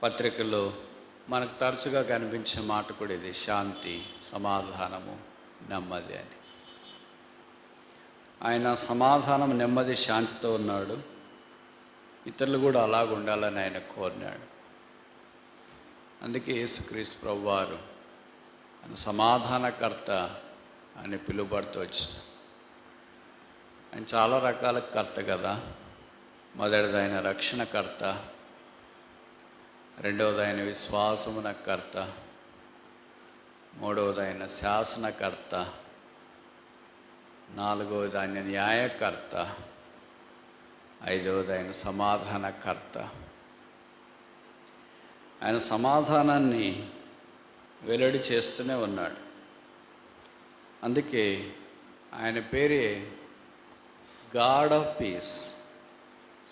పత్రికల్లో మనకు తరచుగా కనిపించే మాట కూడా ఇది, శాంతి, సమాధానము, నెమ్మది అని. ఆయన సమాధానం, నెమ్మది, శాంతితో ఉన్నాడు. ఇతరులు కూడా అలాగ ఉండాలని ఆయన కోరినాడు. అందుకే యేసుక్రీస్తు ప్రభువారు ఆయన సమాధానకర్త అని పిలువబడుతూ వచ్చిన. ఆయన చాలా రకాల కర్త కదా. మొదటిది ఆయన రక్షణకర్త, రెండవది ఆయన విశ్వాసమున కర్త, మూడవది ఆయన శాసనకర్త, నాలుగవది ఆయన న్యాయకర్త, ఐదవది ఆయన సమాధానకర్త. ఆయన సమాధానాన్ని వెల్లడి చేస్తూనే ఉన్నాడు. అందుకే ఆయన పేరే గాడ్ ఆఫ్ పీస్,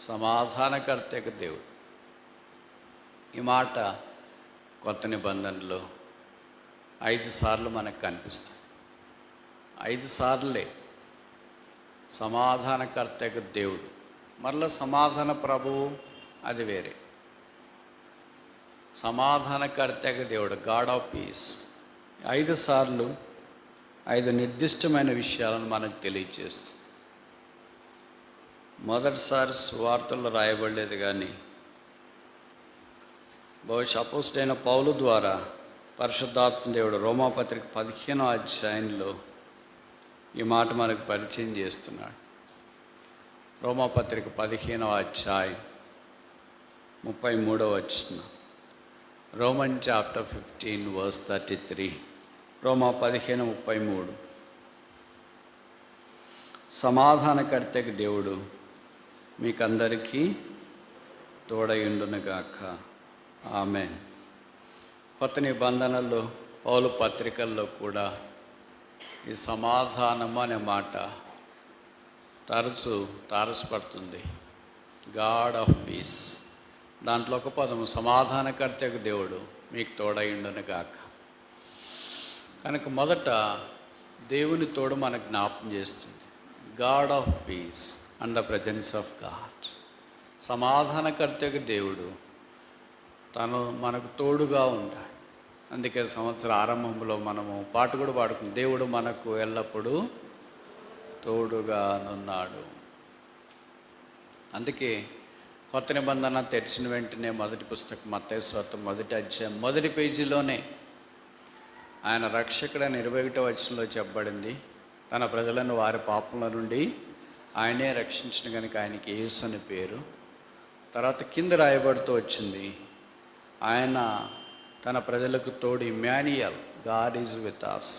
సమాధానకర్త దేవుడు. ఈ మాట కొత్త నిబంధనలో 5 సార్లు మనకు కనిపిస్తుంది. 5 సార్లే సమాధానకర్త దేవుడు. మరలా సమాధాన ప్రభువు అది వేరే. సమాధానకర్త దేవుడు, గాడ్ ఆఫ్ పీస్. 5 సార్లు 5 నిర్దిష్టమైన విషయాలను మనకు తెలియజేస్తుంది. మొదటిసారి సువార్తల్లో రాయబడలేదు, కానీ బహుశా అపోస్తలుడైన పౌలు ద్వారా పరిశుద్ధాత్మ దేవుడు రోమాపత్రిక 15వ అధ్యాయంలో ఈ మాట మనకు పరిచయం చేస్తున్నాడు. రోమాపత్రిక 15వ అధ్యాయం 33వ వచనం. Roman chapter 15 verse 33. రోమా 15:33. సమాధానకర్తకి దేవుడు మీకందరికీ తోడయుండునుగాక. ఆమేన్. కొత్త నిబంధనల్లో పౌలు పత్రికల్లో కూడా ఈ సమాధానము అనే మాట తరచు తారసపడుతుంది. God of piece. దాంట్లో ఒక పదము సమాధానకర్తకు దేవుడు మీకు తోడయుండునుగాక. కనుక మొదట దేవుని తోడు మనకు జ్ఞాపం చేస్తుంది. God of peace and the presence of God. సమాధానకర్తకు దేవుడు తను మనకు తోడుగా ఉంటాడు. అందుకే సంవత్సర ఆరంభంలో మనము పాట కూడా పాడుకుంటాం, దేవుడు మనకు ఎల్లప్పుడూ తోడుగానున్నాడు. అందుకే కొత్త నిబంధన తెరిచిన వెంటనే మొదటి పుస్తకం మత్తయి సువార్త 1వ అధ్యాయం 1వ పేజీలోనే ఆయన రక్షకుడని 21వ వచనంలో చెప్పబడింది. తన ప్రజలను వారి పాపముల నుండి ఆయనే రక్షించిన కనుక ఆయనకి యేసు అని పేరు. తర్వాత కింద రాయబడుతూ వచ్చింది, ఆయన తన ప్రజలకు తోడు, Immanuel, God is with us.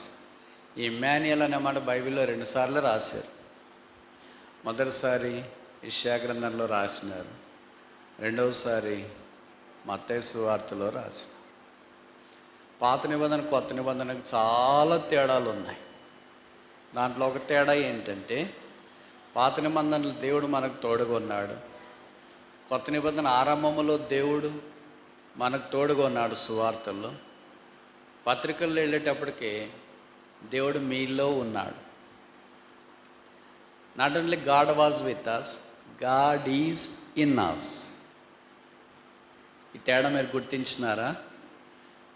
ఈ ఇమ్మాన్యుయల్ అనే మాట బైబిల్లో 2 సార్లు రాశారు. మొదటిసారి యెషయా గ్రంథంలో రాసినారు, రెండవసారి మత్తయి సువార్తలో రాసినారు. పాత నిబంధన కొత్త నిబంధనకు చాలా తేడాలు ఉన్నాయి. దాంట్లో ఒక తేడా ఏంటంటే, పాత నిబంధనలు దేవుడు మనకు తోడుగా ఉన్నాడు. కొత్త నిబంధన ఆరంభంలో దేవుడు మనకు తోడుగా ఉన్నాడు. సువార్తల్లో పత్రికల్లో వెళ్ళేటప్పటికే దేవుడు మీలో ఉన్నాడు. Not only God was with us, God is in us. ఈ తేడా మీరు గుర్తించినారా?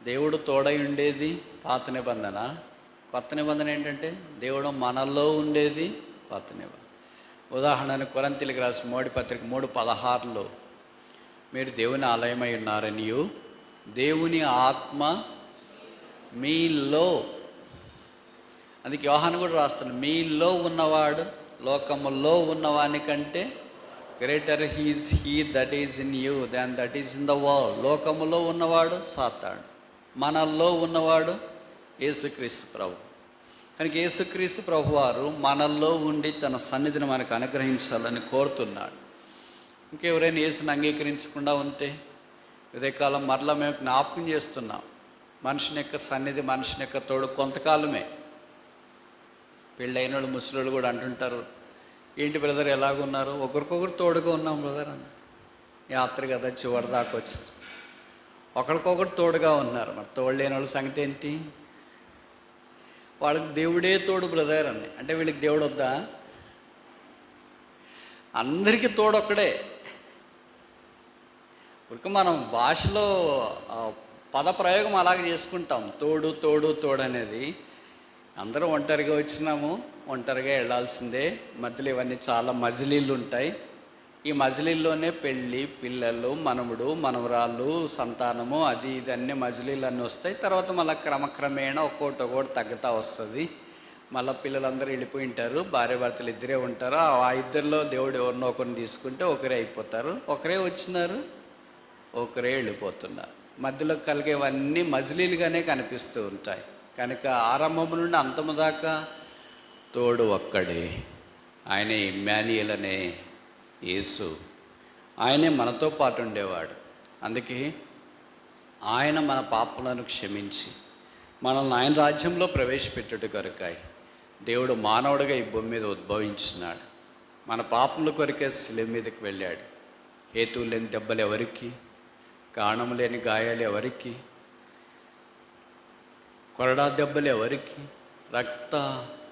దేవుడు తోడై ఉండేది పాత నిబంధన. కొత్త నిబంధన ఏంటంటే దేవుడు మనలో ఉండేది కొత్త నిబంధన. ఉదాహరణకు కొరింథీయులకు రాసిన మొదటి పత్రిక 3:16లో మీరు దేవుని ఆలయమై ఉన్నారనియు దేవుని ఆత్మ మీలో. అందుకే యోహాను కూడా రాస్తాడు, మీలో ఉన్నవాడు లోకములో ఉన్నవాని కంటే greater is he that is in you than that is in the world. లోకములో ఉన్నవాడు సాతాను, మనల్లో ఉన్నవాడు యేసుక్రీస్తు ప్రభు. కనుక యేసుక్రీస్తు ప్రభు వారు మనల్లో ఉండి తన సన్నిధిని మనకు అనుగ్రహించాలని కోరుతున్నాడు. ఇంకెవరైనా యేసుని అంగీకరించకుండా ఉంటే ఉదయకాలం మరలా మేము జ్ఞాపకం చేస్తున్నాం, మనుషుని యొక్క సన్నిధి, మనుషుని యొక్క తోడు కొంతకాలమే. పెళ్ళైన వాళ్ళు, ముసలోళ్ళు కూడా అంటుంటారు, ఏంటి బ్రదర్ ఎలాగున్నారు? ఒకరికొకరు తోడుగా ఉన్నాం బ్రదర్ అని. యాత్ర కదా చివరి దాకా వచ్చి ఒకరికొకరు తోడుగా ఉన్నారు. మరి తోడు లేని వాళ్ళ సంగతి ఏంటి? వాళ్ళకి దేవుడే తోడు బ్రదర్ అని. అంటే వీళ్ళకి దేవుడు వద్దా? అందరికీ తోడు ఒక్కడే. ఇప్పుడు మనం భాషలో పద ప్రయోగం అలాగే చేసుకుంటాం, తోడు తోడు తోడు అనేది. అందరూ ఒంటరిగా వచ్చినాము, ఒంటరిగా వెళ్ళాల్సిందే. మధ్యలో ఇవన్నీ చాలా మజిలీలు ఉంటాయి. ఈ మజిలీల్లోనే పెళ్ళి, పిల్లలు, మనముడు, మనవరాళ్ళు, సంతానము, అది ఇది అన్నీ మజిలీలు అన్నీ వస్తాయి. తర్వాత మళ్ళీ క్రమక్రమేణా ఒక్కోటి తగ్గుతూ వస్తుంది. మళ్ళీ పిల్లలందరూ వెళ్ళిపోయి ఉంటారు, భార్య భర్తలు ఇద్దరే ఉంటారు. ఆ ఇద్దరిలో దేవుడు ఎవరినో ఒకరిని తీసుకుంటే ఒకరే అయిపోతారు. ఒకరే వచ్చినారు, ఒకరే వెళ్ళిపోతున్నారు. మధ్యలో కలిగేవన్నీ మజిలీలుగానే కనిపిస్తూ ఉంటాయి. కనుక ఆరంభం నుండి అంతము దాకా తోడు ఒక్కడే, ఆయనే ఇమ్మాన్యుయేల్ అనే యేసు. ఆయనే మనతో పాటు ఉండేవాడు. అందుకే ఆయన మన పాపలను క్షమించి మనల్ని ఆయన రాజ్యంలో ప్రవేశపెట్టుట కొరకాయి దేవుడు మానవుడిగా ఈ భూమి మీద ఉద్భవించినాడు. మన పాపముల కొరకే శిలువ మీదకి వెళ్ళాడు. హేతువు లేని దెబ్బలు ఎవరికి, కారణం లేని గాయాలు ఎవరికి, కొరడా దెబ్బలు ఎవరికి, రక్త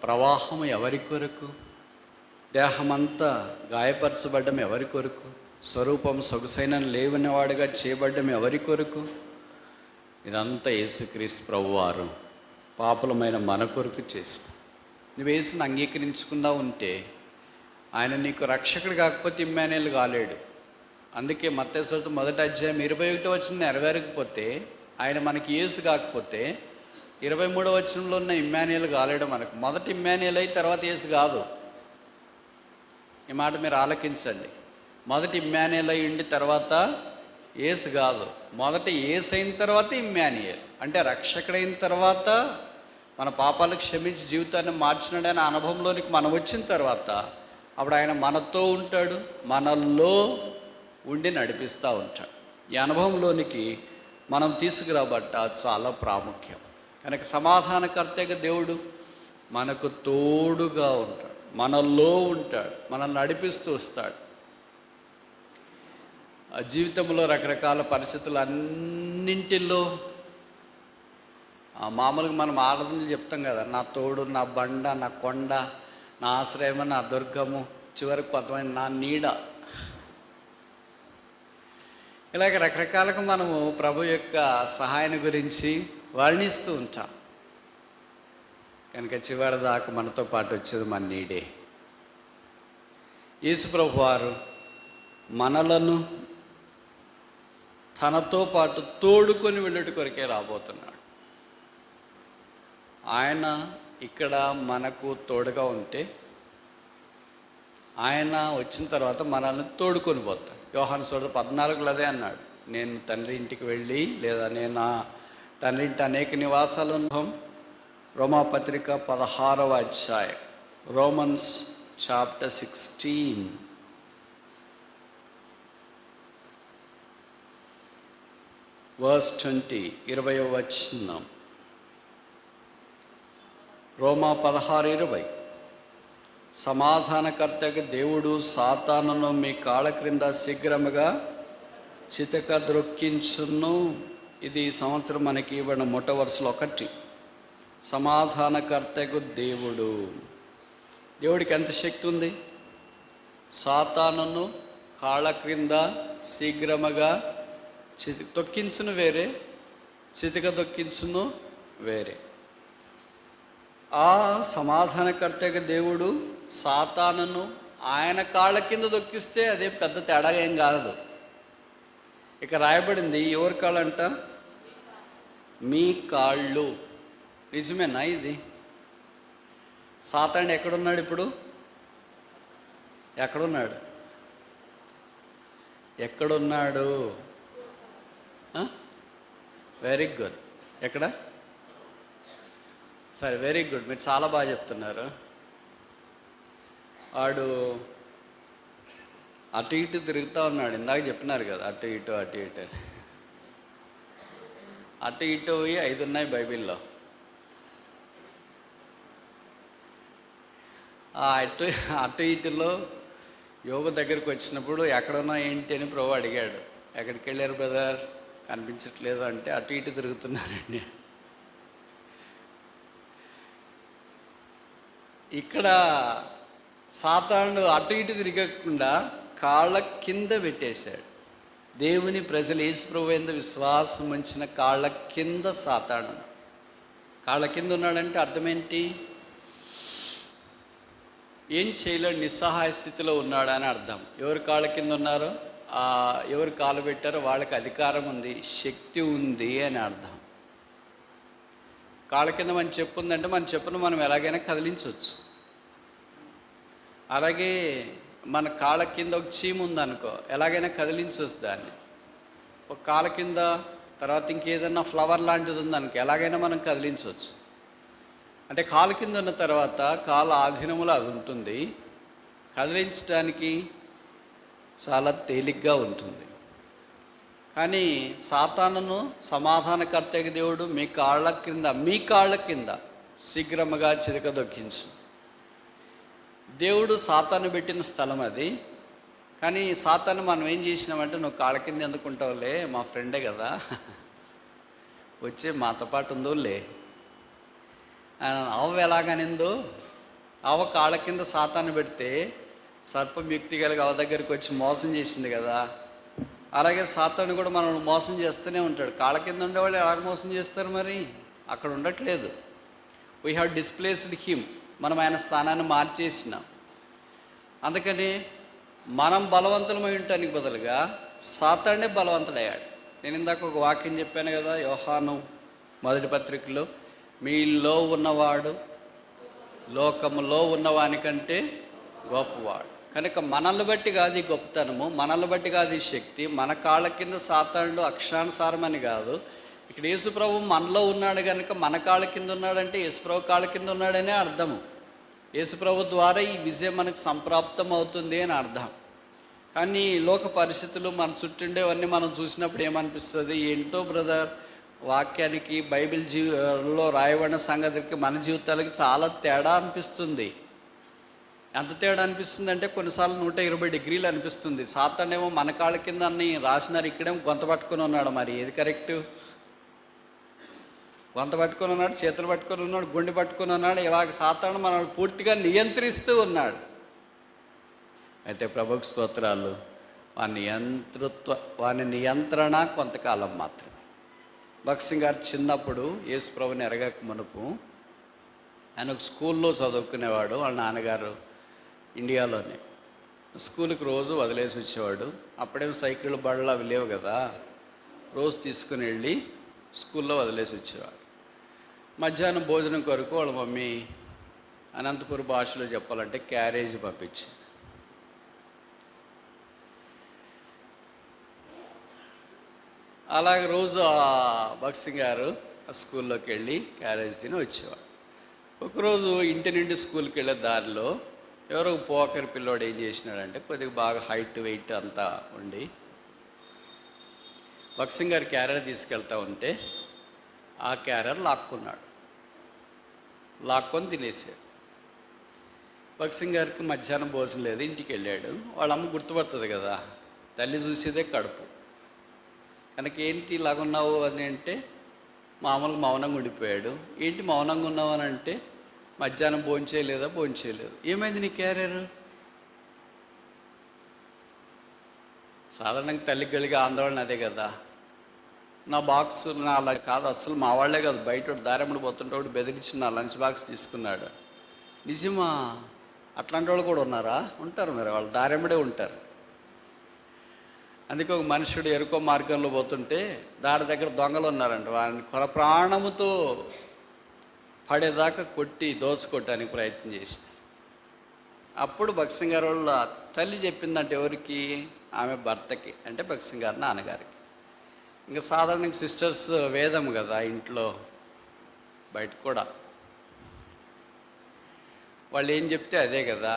ప్రవాహం ఎవరి కొరకు, దేహమంతా గాయపరచబడ్డం ఎవరి కొరకు, స్వరూపం సొగసైన లేవనివాడుగా చేయబడ్డం ఎవరి కొరకు? ఇదంతా యేసుక్రీస్తు ప్రభువారు పాపులమైన మన కొరకు చేసి, నువ్వు యేసుని అంగీకరించకుండా ఉంటే ఆయన నీకు రక్షకుడు కాకపోతే ఇమ్మాన్యుయేల్ కాలేడు. అందుకే మత్తయి సువార్త 1:21 నెరవేరకపోతే, ఆయన మనకి యేసు కాకపోతే 23వ ఉన్న ఇమ్మాన్యుయేల్ కాలేడు మనకు. మొదటి ఇమ్మాన్యుయేల్ అయి తర్వాత యేసు కాదు. ఈ మాట మీరు ఆలకించండి. మొదటి ఇమ్మాన్యుయేల్ అయి ఉండి తర్వాత యేసు కాదు. మొదట యేసు అయిన తర్వాత ఇమ్మాన్యుయేల్. అంటే రక్షకుడైన తర్వాత, మన పాపాలకు క్షమించి జీవితాన్ని మార్చినాడనే అనుభవంలోనికి మనం వచ్చిన తర్వాత అప్పుడు ఆయన మనతో ఉంటాడు, మనల్లో ఉండి నడిపిస్తూ ఉంటాడు. ఈ అనుభవంలోనికి మనం తీసుకురాబట్ట చాలా ప్రాముఖ్యం. కనుక సమాధానకర్తగా దేవుడు మనకు తోడుగా ఉంటాడు, మనల్లో ఉంటాడు, మనల్ని నడిపిస్తూ వస్తాడు. జీవితంలో రకరకాల పరిస్థితులు అన్నింటిలో మామూలుగా మనం ఆరాధనలు చెప్తాం కదా, నా తోడు, నా బండ, నా కొండ, నా ఆశ్రయం, నా దుర్గము, చివరికి కొంతమంది నా నీడ, ఇలాగ రకరకాలుగా మనము ప్రభు యొక్క సహాయాన్ని గురించి వర్ణిస్తూ ఉంటాం. కనుక చివరి దాకా మనతో పాటు వచ్చేది మన నీడే. యేసు ప్రభు వారు మనలను తనతో పాటు తోడుకొని వెళ్ళేటి కొరకే రాబోతున్నాడు. ఆయన ఇక్కడ మనకు తోడుగా ఉంటే ఆయన వచ్చిన తర్వాత మనల్ని తోడుకొని పోతాడు. యోహాను సువార్త 14 అదే అన్నాడు, నేను తండ్రి ఇంటికి వెళ్ళి, లేదా నేను నా తండ్రి ఇంటి అనేక నివాసాలు అనుభవం. రోమాపత్రిక 16వ అధ్యాయం, రోమన్స్ చాప్టర్ 16 verse 20, 20వ వచనం. రోమా 16:20. సమాధానకర్తగా దేవుడు సాతానును మీ కాళ్ళ క్రింద శీఘ్రముగా చితక ద్రొక్కించును. ఇది ఈ సంవత్సరం మనకి ఇవ్వడం మొట్ట వరుసలో 1. సమాధానకర్తకు దేవుడికి ఎంత శక్తి ఉంది? సాతానును కాళ్ళ క్రింద శీఘ్రముగా తొక్కించును వేరే, చితక తొక్కించును వేరే. ఆ సమాధానకర్తగా దేవుడు సాతానును ఆయన కాళ్ళ కింద తొక్కిస్తే అదే పెద్ద తేడా ఏం కాదు. ఇక రాయబడింది ఎవరి కాళ్ళంట? మీ కాళ్ళు. నిజమేనా ఇది? సాతాను ఎక్కడున్నాడు ఇప్పుడు? ఎక్కడున్నాడు? Very good. ఎక్కడ? సరే, వెరీ గుడ్, మీరు చాలా బాగా చెప్తున్నారు. వాడు అటు ఇటు తిరుగుతూ ఉన్నాడు. ఇందాక చెప్పినారు కదా, అటు ఇటు అటు ఇటు అటు ఇటు పోయి 5 ఉన్నాయి బైబిల్లో. అటు అటు ఇటులో యోబు దగ్గరికి వచ్చినప్పుడు ఎక్కడున్నా ఏంటి అని ప్రభు అడిగాడు. ఎక్కడికి వెళ్ళారు బ్రదర్, కనిపించట్లేదు అంటే అటు ఇటు తిరుగుతున్నారండి. ఇక్కడ సాతానుడు అటు ఇటు తిరగకుండా కాళ్ళ కింద పెట్టేశాడు. దేవుని ప్రజలు యేసు ప్రభువు యందు విశ్వాసం ఉంచిన కాళ్ళ కింద సాతాను. కాళ్ళ కింద ఉన్నాడంటే అర్థమేంటి? ఏం చేయలేడు, నిస్సహాయ స్థితిలో ఉన్నాడు అని అర్థం. ఎవరు కాళ్ళ కింద ఉన్నారో, ఎవరు కాలు పెట్టారో వాళ్ళకి అధికారం ఉంది, శక్తి ఉంది అని అర్థం. కాళ్ళ కింద మన చెప్పు ఉందంటే మన చెప్పును మనం ఎలాగైనా కదిలించవచ్చు. అలాగే మన కాళ్ళ కింద ఒక చీమ ఉందనుకో, ఎలాగైనా కదిలించవచ్చు దాన్ని. ఒక కాళ్ళ కింద తర్వాత ఇంకేదన్నా ఫ్లవర్ లాంటిది ఉందనుకో, ఎలాగైనా మనం కదిలించవచ్చు. అంటే కాలు కింద ఉన్న తర్వాత కాలు ఆధీనంలో అది ఉంటుంది, కదిలించడానికి చాలా తేలిగ్గా ఉంటుంది. కానీ సాతానును సమాధానకర్తకి దేవుడు మీ కాళ్ళ కింద శీఘ్రముగా చితకదొక్కించు. దేవుడు సాతాను పెట్టిన స్థలం అది. కానీ సాతాను మనం ఏం చేసినామంటే, నువ్వు కాళ్ళ కింద ఎందుకుంటావులే, మా ఫ్రెండే కదా, వచ్చి మాతో పాటు ఉందోలే. అవ్వ ఎలాగనిందో, అవ్వ కాళ్ళ కింద సాతాను పెడితే సర్పం యుక్తి కలిగి అవ్వ దగ్గరికి వచ్చి మోసం చేసింది కదా. అలాగే సాతాను కూడా మనం మోసం చేస్తూనే ఉంటాడు. కాళ్ళ కింద ఉండేవాళ్ళు ఎలా మోసం చేస్తారు? మరి అక్కడ ఉండట్లేదు. వీ హ్యావ్ డిస్ప్లేస్డ్ హిమ్, మనం ఆయన స్థానాన్ని మార్చేసినాం. అందుకని మనం బలవంతులమై ఉండటానికి బదులుగా సాతానే బలవంతుడయ్యాడు. నేను ఇందాక ఒక వాక్యం చెప్పాను కదా, యోహాను 1వ పత్రికలో, మీలో ఉన్నవాడు లోకములో ఉన్నవానికంటే గొప్పవాడు. కనుక మనల్ని బట్టి కాదు ఈ గొప్పతనము, మనల్ని బట్టి కాదు ఈ శక్తి. మన కాళ్ళ కింద సాతానుడు అక్షరానుసారమని కాదు. ఇక్కడ యేసుప్రభు మనలో ఉన్నాడు కనుక మన కాళ్ళ కింద ఉన్నాడంటే యేసుప్రభు కాళ్ళ కింద ఉన్నాడనే అర్థము. యేసుప్రభు ద్వారా ఈ విజయం మనకు సంప్రాప్తం అవుతుంది అని అర్థం. కానీ లోక పరిస్థితులు మన చుట్టుండేవన్నీ మనం చూసినప్పుడు ఏమనిపిస్తుంది? ఏంటో బ్రదర్, వాక్యానికి బైబిల్ జీవితంలో రాయబడిన సంగతికి మన జీవితాలకి చాలా తేడా అనిపిస్తుంది. ఎంత తేడా అనిపిస్తుంది అంటే కొన్నిసార్లు 120 డిగ్రీలు అనిపిస్తుంది. సాతానేమో మన కాళ్ళ కింద అన్ని రాసినారు, ఇక్కడేమో గొంత పట్టుకొని ఉన్నాడు. మరి ఏది కరెక్టు? గొంత పట్టుకొని ఉన్నాడు, చేతులు పట్టుకొని ఉన్నాడు, గుండె పట్టుకొని ఉన్నాడు. ఇలాగ సాతాను మనల్ని పూర్తిగా నియంత్రిస్తూ ఉన్నాడు. అయితే ప్రభువుకు స్తోత్రాలు. వాని నియంత్రణ కొంతకాలం మాత్రం. భగత్ సింగ్ గారు చిన్నప్పుడు యేసు ప్రభుని ఎరగక మునుపు ఆయన ఒక స్కూల్లో చదువుకునేవాడు. వాళ్ళ నాన్నగారు ఇండియాలోనే స్కూల్కి రోజు వదిలేసి వచ్చేవాడు. అప్పుడేం సైకిల్ బళ్ళు అవి లేవు కదా, రోజు తీసుకుని వెళ్ళి స్కూల్లో వదిలేసి వచ్చేవాడు. మధ్యాహ్నం భోజనం కొరకు వాళ్ళ మమ్మీ అనంతపురం భాషలో చెప్పాలంటే క్యారేజ్ పంపించింది. అలాగే రోజు భగత్ సింగ్ గారు ఆ స్కూల్లోకి వెళ్ళి క్యారేజ్ తిని వచ్చేవాడు. ఒకరోజు ఇంటి నుండి స్కూల్కి వెళ్ళే దారిలో ఎవరో పోకరి పిల్లోడు ఏం చేసినాడంటే, కొద్దిగా బాగా హైట్ వెయిట్ అంతా ఉండి భగత్ సింగ్ గారు క్యారియర్ తీసుకెళ్తా ఉంటే ఆ క్యారియర్ లాక్కొని తినేసాడు. భగత్ సింగ్ గారికి మధ్యాహ్నం భోజనం లేదు, ఇంటికి వెళ్ళాడు. వాళ్ళ అమ్మ గుర్తుపడుతుంది కదా, తల్లి చూసేదే కడుపు. కనుక ఏంటి ఇలాగున్నావు అని అంటే మామూలుగా మౌనంగా ఉండిపోయాడు. ఏంటి మౌనంగా ఉన్నావు అని అంటే, మధ్యాహ్నం భోంచేయలేదు. ఏమైంది నీ క్యారియర్? సాధారణంగా తల్లికి కలిగే ఆందోళన అదే కదా. నా బాక్స్ నా అలా కాదు, అసలు మా వాళ్ళే కాదు, బయట దారెమ్మడి పోతుంటే ఒకటి బెదిరించి నా లంచ్ బాక్స్ తీసుకున్నాడు. నిజమా? అట్లాంటి వాళ్ళు కూడా ఉన్నారా? ఉంటారు, మరి వాళ్ళు దారెమ్మడే ఉంటారు. అందుకే ఒక మనుషుడు ఎరుకో మార్గంలో పోతుంటే దారి దగ్గర దొంగలు ఉన్నారంట. వారిని కొల ప్రాణముతో పడేదాకా కొట్టి దోచుకోవటానికి ప్రయత్నం చేసి, అప్పుడు భగత్ సింగ్ గారు వాళ్ళ తల్లి చెప్పిందంటే ఎవరికి? ఆమె భర్తకి, అంటే భగత్ సింగ్ గారి నాన్నగారికి. ఇంకా సాధారణంగా సిస్టర్స్ వేదం కదా ఇంట్లో బయట కూడా, వాళ్ళు ఏం చెప్తే అదే కదా.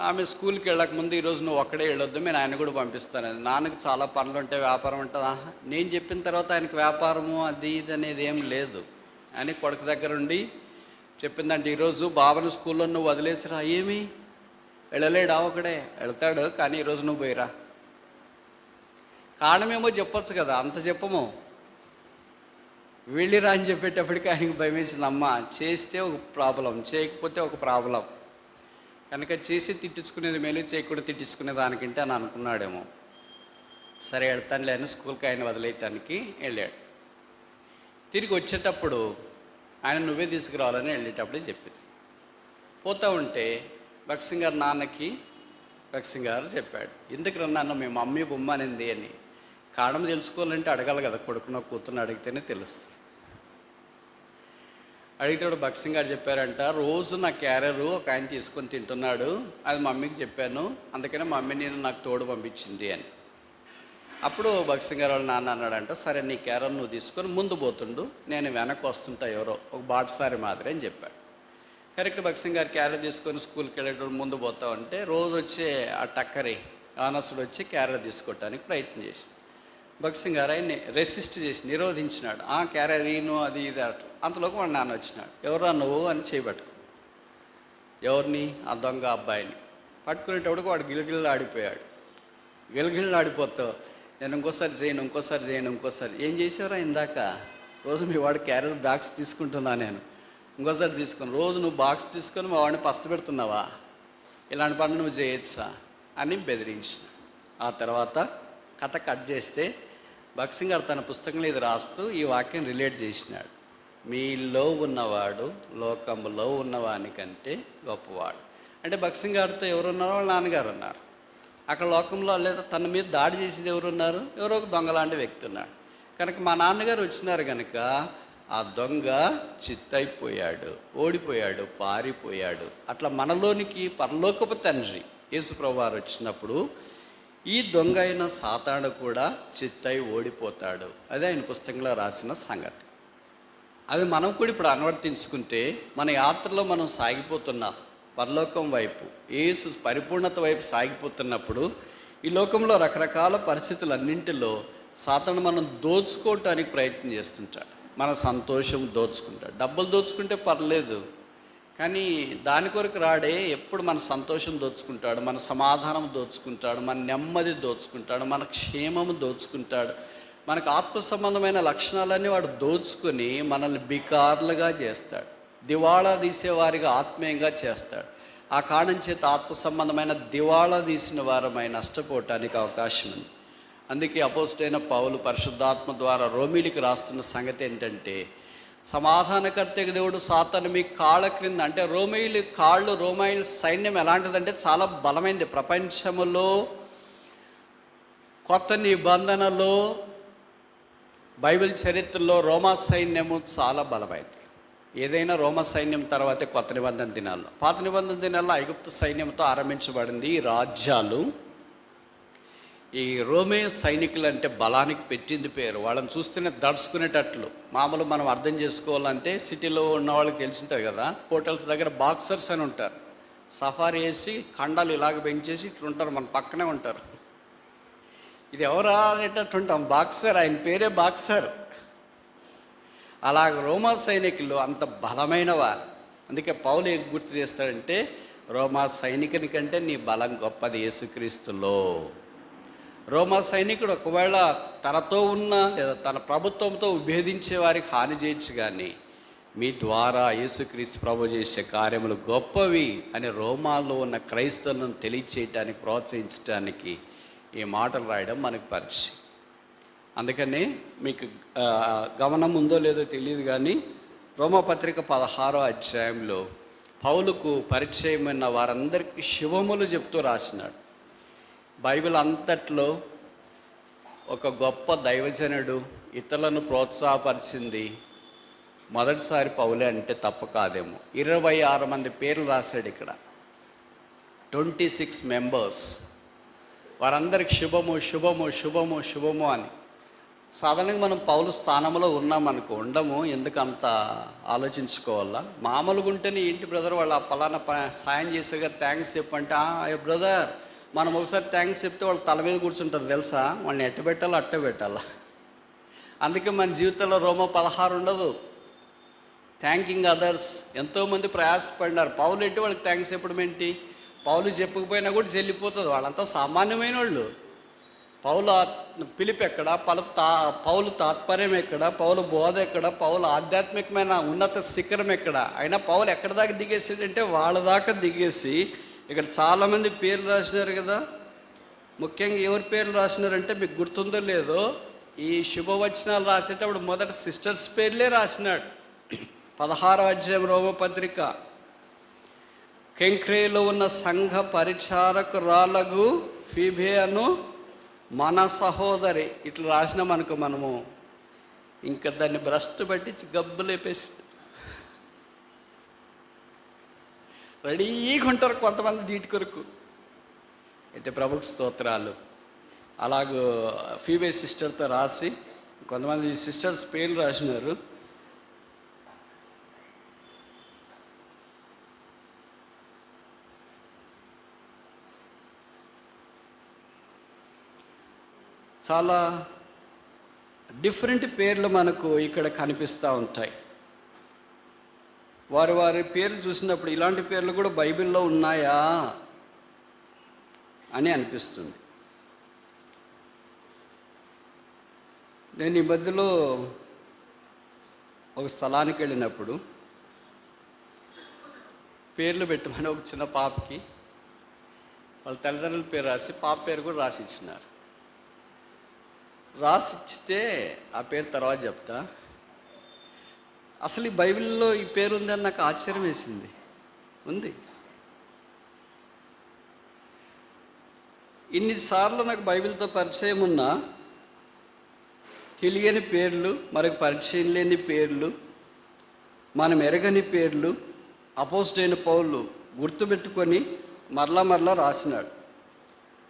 ఆమె స్కూల్కి వెళ్ళకముందు, ఈరోజు నువ్వు ఒక్కడే వెళ్ళొద్దు, నేను ఆయన కూడా పంపిస్తాను. నాన్నకి చాలా పనులు ఉంటాయి, వ్యాపారం ఉంటుందా? నేను చెప్పిన తర్వాత ఆయనకి వ్యాపారము అది ఇది అనేది ఏం లేదు అని కొడుకు దగ్గర ఉండి చెప్పిందంటే, ఈరోజు బాబాను స్కూల్లో నువ్వు వదిలేసిరా. ఏమి వెళ్ళలేడా? ఒకడే వెళ్తాడు, కానీ ఈరోజు నువ్వు పోయిరా. కారణమేమో చెప్పొచ్చు కదా, అంత చెప్పము. వెళ్ళిరా అని చెప్పేటప్పటికి ఆయనకి భయం వేసింది. అమ్మ చేస్తే ఒక ప్రాబ్లం, చేయకపోతే ఒక ప్రాబ్లం, కనుక చేసి తిట్టించుకునేది మేలు, చేయకుండా తిట్టించుకునే దానికంటే అని అనుకున్నాడేమో. సరే వెళ్తానులే అని స్కూల్కి ఆయన వదిలేయటానికి వెళ్ళాడు. తిరిగి వచ్చేటప్పుడు ఆయన నువ్వే తీసుకురావాలని వెళ్ళేటప్పుడు చెప్పింది. పోతూ ఉంటే భక్సింగ్ గారు నాన్నకి భక్సింగ్ గారు చెప్పాడు, ఎందుకు నాన్న మీ మమ్మీ బొమ్మ అనింది అని. కారణం తెలుసుకోవాలంటే అడగాలి కదా, కొడుకునో కూతురుని అడిగితేనే తెలుస్తుంది. అడిగితే భక్సింగ్ గారు చెప్పారంట, రోజు నా క్యారియరు ఒక ఆయన తీసుకొని తింటున్నాడు, అది మమ్మీకి చెప్పాను, అందుకనే మమ్మీ నేను నాకు తోడు పంపించింది అని. అప్పుడు భక్సింగ్ గారు వాళ్ళ నాన్న అన్నాడంట, సరే నీ క్యారియర్ నువ్వు తీసుకొని ముందు పోతుండు, నేను వెనక్కి వస్తుంటా ఎవరో ఒక బాటసారి మాదిరి అని చెప్పాడు. కరెక్ట్ భక్సింగ్ గారు క్యారియర్ తీసుకొని స్కూల్కి వెళ్ళేటప్పుడు ముందు పోతా ఉంటే రోజు వచ్చే ఆ టక్కరి ఆనసుడు వచ్చి క్యారియర్ తీసుకోవటానికి ప్రయత్నం చేసి భక్సింగ్ గారు ఆయన్ని రెసిస్ట్ చేసి నిరోధించినాడు. ఆ క్యారియర్ ఈను అది ఇది అట్లా. అంతలోకి వాడు నాన్న వచ్చినాడు, ఎవరా నువ్వు అని చేయబట్టుకు. ఎవరిని? ఆ దొంగ అబ్బాయిని పట్టుకునేటప్పటికి వాడు గిలగిళ్ళు ఆడిపోయాడు. గిలగిళ్ళు ఆడిపోతావు, నేను ఇంకోసారి చేయను. ఏం చేసేవరా ఇందాక? రోజు మీ వాడు క్యారియర్ బాక్స్ తీసుకుంటున్నా, నేను ఇంకోసారి తీసుకొని రోజు నువ్వు బాక్స్ తీసుకొని మా వాడిని పస్తు పెడుతున్నావా? ఇలాంటి పనులు నువ్వు చేయొచ్చా అని బెదిరించిన. ఆ తర్వాత కథ కట్ చేస్తే భక్సింగ్ గారు తన పుస్తకంలో ఇది రాస్తూ ఈ వాక్యం రిలేట్ చేసినాడు, మీలో ఉన్నవాడు లోకంలో ఉన్నవానికంటే గొప్పవాడు. అంటే భక్సింగ్ గారితో ఎవరున్నారో వాళ్ళ నాన్నగారు ఉన్నారు, అక్కడ లోకంలో లేదా తన మీద దాడి చేసేది ఎవరున్నారు? ఎవరో ఒక దొంగలాంటి వ్యక్తి ఉన్నాడు. కనుక మా నాన్నగారు వచ్చినారు కనుక ఆ దొంగ చిత్తైపోయాడు, ఓడిపోయాడు, పారిపోయాడు. అట్లా మనలోనికి పరలోకపు తండ్రి యేసుప్రభువు వారు వచ్చినప్పుడు ఈ దొంగ అయిన సాతాను కూడా చిత్తై ఓడిపోతాడు. అదే ఆయన పుస్తకంలో రాసిన సంగతి. అది మనం కూడా ఇప్పుడు అనువర్తించుకుంటే మన యాత్రలో మనం సాగిపోతున్నాం పరలోకం వైపు, యేసు పరిపూర్ణత వైపు సాగిపోతున్నప్పుడు ఈ లోకంలో రకరకాల పరిస్థితులన్నింటిలో సాతాను మనం దోచుకోవటానికి ప్రయత్నం చేస్తుంటాడు. మన సంతోషం దోచుకుంటాడు. డబ్బులు దోచుకుంటే పర్లేదు, కానీ దాని కొరకు రాడే. ఎప్పుడు మన సంతోషం దోచుకుంటాడు, మన సమాధానం దోచుకుంటాడు, మన నెమ్మది దోచుకుంటాడు, మన క్షేమము దోచుకుంటాడు. మనకు ఆత్మ సంబంధమైన లక్షణాలన్నీ వాడు దోచుకొని మనల్ని బికార్లుగా చేస్తాడు, దివాళా తీసేవారిగా ఆత్మీయంగా చేస్తాడు. ఆ కారణం చేత ఆత్మ సంబంధమైన దివాళా తీసిన వారమై నష్టపోవటానికి అవకాశం ఉంది. అందుకే అపోస్తలుడైన పౌలు పరిశుద్ధాత్మ ద్వారా రోమీలికి రాస్తున్న సంగతి ఏంటంటే, సమాధానకర్తకి దేవుడు సాతాను మీ కాళ్ళ క్రింద, అంటే రోమాయిల సైన్యం ఎలాంటిదంటే చాలా బలమైనది. ప్రపంచములో కొత్త నిబంధనలో బైబిల్ చరిత్రలో రోమా సైన్యము చాలా బలమైనది. ఏదైనా రోమా సైన్యం తర్వాతే కొత్త నిబంధన దినాల్లో. పాత నిబంధన దినాల్లో ఐగుప్తు సైన్యంతో ఆరంభించబడింది ఈ రాజ్యాలు. ఈ రోమే సైనికులు అంటే బలానికి పెట్టింది పేరు. వాళ్ళని చూస్తేనే దడుచుకునేటట్లు. మామూలు మనం అర్థం చేసుకోవాలంటే సిటీలో ఉన్న వాళ్ళకి తెలిసింటారు కదా, హోటల్స్ దగ్గర బాక్సర్స్ అని ఉంటారు. సఫారీ వేసి కండాలు ఇలాగ పెంచేసి ఇట్లుంటారు, మన పక్కనే ఉంటారు. ఇది ఎవరా అనేటట్టు ఉంటాం, బాక్సర్, ఆయన పేరే బాక్సర్. అలాగ రోమా సైనికులు అంత బలమైన వారు. అందుకే పౌలు ఏం గుర్తు చేస్తాడంటే, రోమా సైనికుని కంటే నీ బలం గొప్పది యేసుక్రీస్తులో. రోమా సైనికుడు ఒకవేళ తనతో ఉన్న లేదా తన ప్రభుత్వంతో విభేదించే వారికి హాని చేయొచ్చు, కానీ మీ ద్వారా యేసుక్రీస్తు ప్రభు చేసే కార్యములు గొప్పవి అని రోమాల్లో ఉన్న క్రైస్తవులను తెలియచేయటానికి, ప్రోత్సహించడానికి ఈ మాటలు రాయడం మనకు పరిచయం. అందుకని మీకు గమనం ఉందో లేదో తెలియదు, కానీ రోమపత్రిక 16వ అధ్యాయంలో పౌలుకు పరిచయమైన వారందరికీ శుభములు చెప్తూ రాసినాడు. బైబిల్ అంతట్లో ఒక గొప్ప దైవజనుడు ఇతరులను ప్రోత్సాహపరిచింది మొదటిసారి పౌలే అంటే తప్పు కాదేమో. 26 మంది పేర్లు రాశాడు ఇక్కడ, 26 మెంబర్స్. వారందరికి శుభము అని. సాధారణంగా మనం పౌలు స్థానంలో ఉన్నామనుకో, ఉండము, ఎందుకు అంత ఆలోచించుకోవాలా? మామూలుగా ఉంటేనే ఏంటి బ్రదర్ వాళ్ళు ఆ పలానా సాయం చేసేగా థ్యాంక్స్ చెప్పంటే, బ్రదర్ మనం ఒకసారి థ్యాంక్స్ చెప్తే వాళ్ళు తల మీద కూర్చుంటారు తెలుసా, వాళ్ళని ఎట్ట పెట్టాలో అట్టే పెట్టాలా. అందుకే మన జీవితంలో రోమా 16 ఉండదు. Thanking others. ఎంతోమంది ప్రయాసపడినారు. పౌలు ఏంటి వాళ్ళకి థ్యాంక్స్ చెప్పడం ఏంటి? పౌలు చెప్పకపోయినా కూడా చెల్లిపోతుంది, వాళ్ళంతా సామాన్యమైన వాళ్ళు. పౌలు పిలుపు ఎక్కడ, పౌలు తాత్పర్యం ఎక్కడ, పౌలు బోధ ఎక్కడ, పౌలు ఆధ్యాత్మికమైన ఉన్నత శిఖరం ఎక్కడ? అయినా పౌలు ఎక్కడ దాకా దిగేసేది అంటే వాళ్ళ దాకా దిగేసి ఇక్కడ చాలామంది పేర్లు రాసినారు కదా. ముఖ్యంగా ఎవరి పేర్లు రాసినారంటే మీకు గుర్తుందో లేదో, ఈ శుభవచనాలు రాసేటప్పుడు మొదట సిస్టర్స్ పేర్లే రాసినాడు. 16వ అధ్యాయం రోమపత్రిక, కెంక్రేలో ఉన్న సంఘ పరిచారకురాలగు ఫీబే అను మన సహోదరి, ఇట్లా రాసినామనుకో మనము ఇంకా దాన్ని భ్రష్టు పట్టించి గబ్బు లేపేసి రెడీగా ఉంటారు కొంతమంది దీటి కొరకు. అయితే ప్రభుకు స్తోత్రాలు. అలాగూ ఫీబే సిస్టర్తో రాసి కొంతమంది సిస్టర్స్ పేర్లు రాసినారు. చాలా డిఫరెంట్ పేర్లు మనకు ఇక్కడ కనిపిస్తూ ఉంటాయి. వారి వారి పేర్లు చూసినప్పుడు ఇలాంటి పేర్లు కూడా బైబిల్లో ఉన్నాయా అని అనిపిస్తుంది. నేను ఈ మధ్యలో ఒక స్థలానికి వెళ్ళినప్పుడు పేర్లు పెట్టమని ఒక చిన్న పాపకి వాళ్ళ తల్లిదండ్రుల పేరు రాసి పాప పేరు కూడా రాసి ఇచ్చినారు. రాసి ఇచ్చితే ఆ పేరు తర్వాత చెప్తా. అసలు ఈ బైబిల్లో ఈ పేరు ఉందని నాకు ఆశ్చర్యం వేసింది. ఉంది. ఇన్నిసార్లు నాకు బైబిల్తో పరిచయం ఉన్నా తెలియని పేర్లు, మనకు పరిచయం లేని పేర్లు, మనం ఎరగని పేర్లు అపోజిట్ పౌలు గుర్తుపెట్టుకొని మరలా రాసినాడు.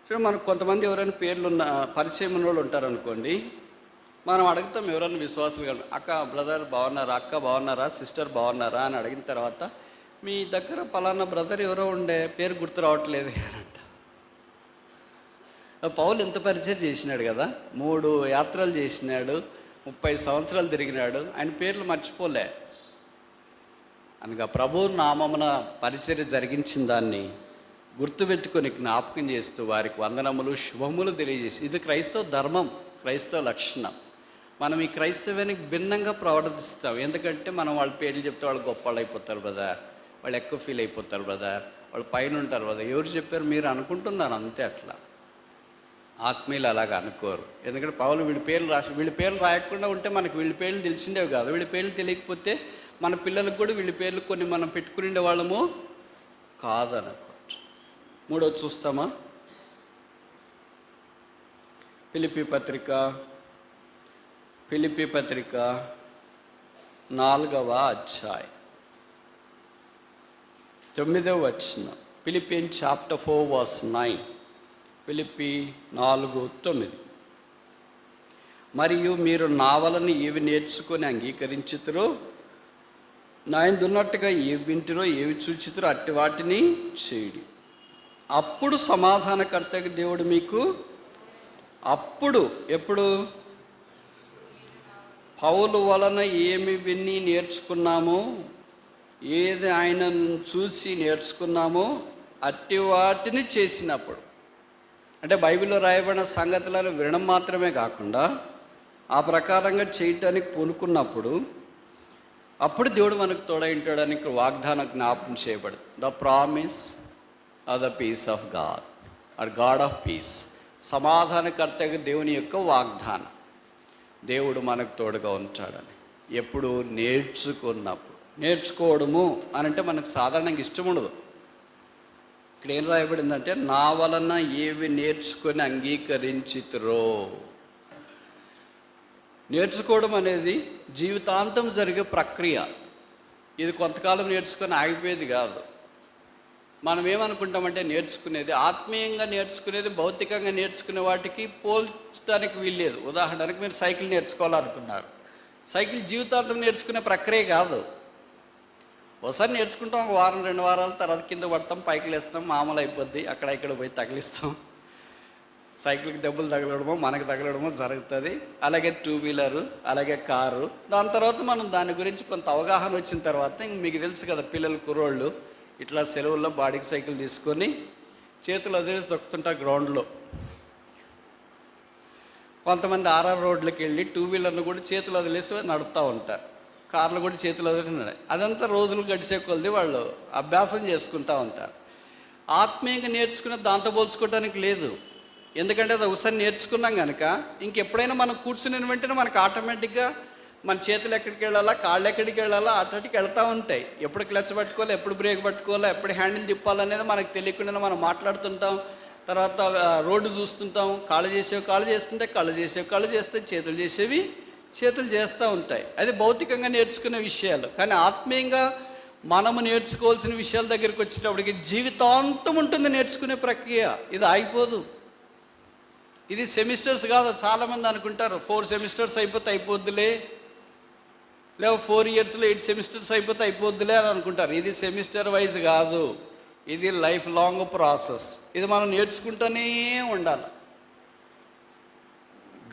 చూడండి, మనకు కొంతమంది ఎవరైనా పేర్లు ఉన్న పరిచయం ఉన్న వాళ్ళు ఉంటారనుకోండి, మనం అడుగుతాం ఎవరైనా విశ్వాసులు కానీ, అక్క బ్రదర్ బాగున్నారా, అక్క బాగున్నారా, సిస్టర్ బాగున్నారా అని అడిగిన తర్వాత మీ దగ్గర పలానా బ్రదర్ ఎవరో ఉండే పేరు గుర్తు రావట్లేదు అంట. పౌలు ఎంత పరిచయం చేసినాడు కదా, 3 యాత్రలు చేసినాడు, 30 సంవత్సరాలు తిరిగినాడు, ఆయన పేర్లు మర్చిపోలే. అనగా ప్రభు నామమున పరిచర్య జరిగించిన దాన్ని గుర్తుపెట్టుకొని జ్ఞాపకం చేస్తూ వారికి వందనములు శుభములు తెలియజేసి, ఇది క్రైస్తవ ధర్మం, క్రైస్తవ లక్షణం. మనం ఈ క్రైస్తవానికి భిన్నంగా ప్రవర్తిస్తాం. ఎందుకంటే మనం వాళ్ళ పేర్లు చెప్తే వాళ్ళు గొప్ప వాళ్ళు అయిపోతారు బ్రదర్, వాళ్ళు ఎక్కువ ఫీల్ అయిపోతారు బ్రదర్, వాళ్ళు పైన ఉంటారు బ్రదర్. ఎవరు చెప్పారు? మీరు అనుకుంటున్నారు అంతే. అట్లా ఆత్మీయులు అలాగ అనుకోరు. ఎందుకంటే పౌలు వీళ్ళ పేర్లు రాసి, వీళ్ళ పేర్లు రాయకుండా ఉంటే మనకు వీళ్ళ పేర్లు తెలిసిండేవి కాదు. వీళ్ళ పేర్లు తెలియకపోతే మన పిల్లలకు కూడా వీళ్ళ పేర్లు కొన్ని మనం పెట్టుకునే వాళ్ళము కాదనుకో. 3వ చూస్తామా? ఫిలిప్పీ పత్రిక 4వ అధ్యాయం 9వ వచనం. ఫిలిపియన్ చాప్టర్ 4 verse 9. ఫిలిప్పీ 4:9. మరియు మీరు నా వలన ఏవి నేర్చుకొని అంగీకరించుతురో, నా యందున్నట్టుగా ఏవి వింటురో, ఏవి చూచితురో అట్టి వాటిని చేయుడి. అప్పుడు సమాధానకర్తకి దేవుడు మీకు, అప్పుడు ఎప్పుడు? పౌలు వలన ఏమి విని నేర్చుకున్నామో, ఏది ఆయన చూసి నేర్చుకున్నామో అట్టి వాటిని చేసినప్పుడు, అంటే బైబిల్లో రాయబడిన సంగతులను వినడం మాత్రమే కాకుండా ఆ ప్రకారంగా చేయటానికి పూనుకున్నప్పుడు అప్పుడు దేవుడు మనకు తోడైంటాడానికి వాగ్దానం జ్ఞాపకం చేయబడదు. The promise of the peace of God or God of peace. సమాధానకర్తగా దేవుని యొక్క వాగ్దానం, దేవుడు మనకు తోడుగా ఉంటాడని. ఎప్పుడు? నేర్చుకున్నప్పుడు. నేర్చుకోవడము అని అంటే మనకు సాధారణంగా ఇష్టం ఉండదు. ఇక్కడ ఏం రాయబడిందంటే, నా వలన ఏవి నేర్చుకొని అంగీకరించితురో. నేర్చుకోవడం అనేది జీవితాంతం జరిగే ప్రక్రియ. ఇది కొంతకాలం నేర్చుకొని ఆగిపోయేది కాదు. మనం ఏమనుకుంటామంటే నేర్చుకునేది, ఆత్మీయంగా నేర్చుకునేది భౌతికంగా నేర్చుకునే వాటికి పోల్చడానికి వీల్లేదు. ఉదాహరణకు మీరు సైకిల్ నేర్చుకోవాలనుకున్నారు, సైకిల్ జీవితాంతం నేర్చుకునే ప్రక్రియ కాదు. ఒకసారి నేర్చుకుంటాం, 1 వారం 2 వారాల తర్వాత కింద పడతాం, పైకి లేస్తాం, మామూలు అయిపోద్ది. అక్కడ ఇక్కడ పోయి తగిలిస్తాం. సైకిల్కి దెబ్బలు తగలడమో మనకు తగలడమో జరుగుతుంది. అలాగే 2 వీలరు, అలాగే కారు. దాని తర్వాత మనం దాని గురించి కొంత అవగాహన వచ్చిన తర్వాత, ఇంక మీకు తెలుసు కదా, పిల్లలు కుర్రోళ్ళు ఇట్లా సెలవుల్లో బాడీకి సైకిల్ తీసుకొని చేతులు వదిలేసి దొక్కుతుంటారు గ్రౌండ్లో. కొంతమంది ఆర్ఆర్ రోడ్లకు వెళ్ళి 2 వీలర్ను కూడా చేతులు వదిలేసి నడుపుతూ ఉంటారు, కార్లు కూడా చేతులు వదిలేసి. అదంతా రోజులు గడిచే కొలది వాళ్ళు అభ్యాసం చేసుకుంటూ ఉంటారు. ఆత్మీయంగా నేర్చుకునే దాంతో పోల్చుకోవడానికి లేదు. ఎందుకంటే అది ఒకసారి నేర్చుకున్నాం కనుక ఇంకెప్పుడైనా మనం కూర్చుని వెంటనే మనకు ఆటోమేటిక్గా మన చేతులు ఎక్కడికి వెళ్ళాలా, కాళ్ళు ఎక్కడికి వెళ్ళాలా అటుకి వెళ్తూ ఉంటాయి. ఎప్పుడు క్లచ్ పట్టుకోవాలో, ఎప్పుడు బ్రేక్ పట్టుకోవాలో, ఎప్పుడు హ్యాండిల్ తిప్పాలనేది మనకు తెలియకుండా మనం మాట్లాడుతుంటాం. తర్వాత రోడ్డు చూస్తుంటాం, కాళ్ళు చేసేవి కాళ్ళు చేస్తుంటే, కళ్ళు చేసేవి కళ్ళు చేస్తే, చేతులు చేసేవి చేతులు చేస్తూ ఉంటాయి. అది భౌతికంగా నేర్చుకునే విషయాలు. కానీ ఆత్మీయంగా మనము నేర్చుకోవాల్సిన విషయాల దగ్గరికి వచ్చేటప్పటికి జీవితాంతం ఉంటుంది నేర్చుకునే ప్రక్రియ. ఇది ఆగిపోదు. ఇది సెమిస్టర్స్ కాదు. చాలామంది అనుకుంటారు 4 సెమిస్టర్స్ అయిపోతే అయిపోద్దులే, లేవు 4 ఇయర్స్లో 8 సెమిస్టర్స్ అయిపోతే అయిపోద్దులే అని అనుకుంటారు. ఇది సెమిస్టర్ వైజ్ కాదు, ఇది లైఫ్ లాంగ్ ప్రాసెస్. ఇది మనం నేర్చుకుంటూనే ఉండాలి.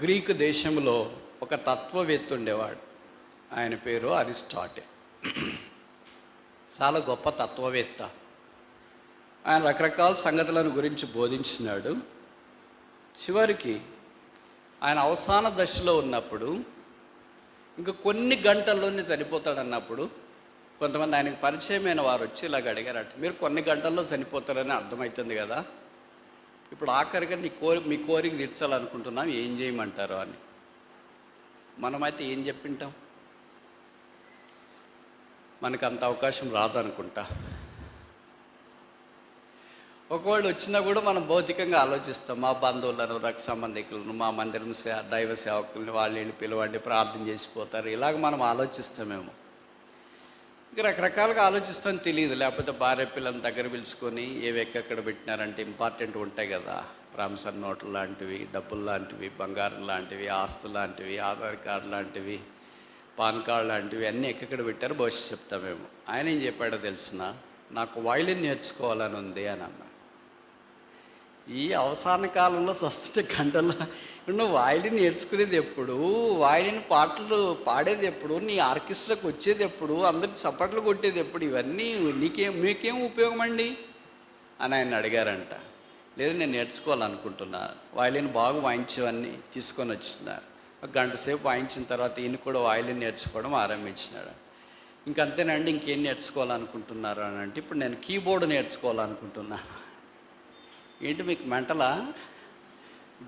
గ్రీకు దేశంలో ఒక తత్వవేత్త ఉండేవాడు. ఆయన పేరు అరిస్టాటిల్. చాలా గొప్ప తత్వవేత్త. ఆయన రకరకాల సంగతులను గురించి బోధించినాడు. చివరికి ఆయన అవసాన దశలో ఉన్నప్పుడు, ఇంకా కొన్ని గంటల్లోనే చనిపోతాడన్నప్పుడు కొంతమంది ఆయనకు పరిచయమైన వారు వచ్చి ఇలాగ అడిగారట, మీరు కొన్ని గంటల్లో చనిపోతారని అర్థమవుతుంది కదా, ఇప్పుడు ఆఖరిగా మీ కోరిక తీర్చాలనుకుంటున్నాం, ఏం చేయమంటారు అని. మనమైతే ఏం చెప్పింటాం? మనకు అంత అవకాశం రాదనుకుంటా. ఒకవేళ వచ్చినా కూడా మనం భౌతికంగా ఆలోచిస్తాం. మా బంధువులను, రక్త సంబంధికులను, మా మందిరం దైవ సేవకులను వీళ్ళు పిలవండి, ప్రార్థన చేసిపోతారు, ఇలాగ మనం ఆలోచిస్తామేమో. ఇంకా రకరకాలుగా ఆలోచిస్తామని తెలియదు. లేకపోతే భార్య పిల్లల దగ్గర పిలుచుకొని ఏవి ఎక్కడెక్కడ పెట్టినారంటే ఇంపార్టెంట్ ఉంటాయి కదా, ప్రామిసర్ నోట్లు లాంటివి, డబ్బులు లాంటివి, బంగారం లాంటివి, ఆస్తులు లాంటివి, ఆధార్ కార్డు లాంటివి, పాన్ కార్డు లాంటివి అన్నీ ఎక్కడ పెట్టారో భవిష్యత్తు చెప్తామేమో. ఆయన ఏం చెప్పాడో తెలిసిన, నాకు వయలిన్ నేర్చుకోవాలని ఉంది అని అన్నాడు. ఈ అవసాన కాలంలో సస్తున్న గంటల్లో నువ్వు వయలిన్ నేర్చుకునేది ఎప్పుడు, వయలిన్ పాటలు పాడేది ఎప్పుడు, నీ ఆర్కెస్ట్రాకి వచ్చేది ఎప్పుడు, అందరికి చప్పట్లు కొట్టేది ఎప్పుడు, ఇవన్నీ మీకేం ఉపయోగం అండి అని ఆయన అడిగారంట. లేదు, నేను నేర్చుకోవాలనుకుంటున్నా, వయలిన్ బాగా వాయించేవన్నీ తీసుకొని వచ్చినారు. ఒక గంట సేపు వాయించిన తర్వాత ఈయన కూడా వయలిన్ నేర్చుకోవడం ఆరంభించినాడు. ఇంకంతేనండి, ఇంకేం నేర్చుకోవాలనుకుంటున్నారు అని అంటే, ఇప్పుడు నేను కీబోర్డు నేర్చుకోవాలనుకుంటున్నాను. ఏంటి మీకు మెంటలా?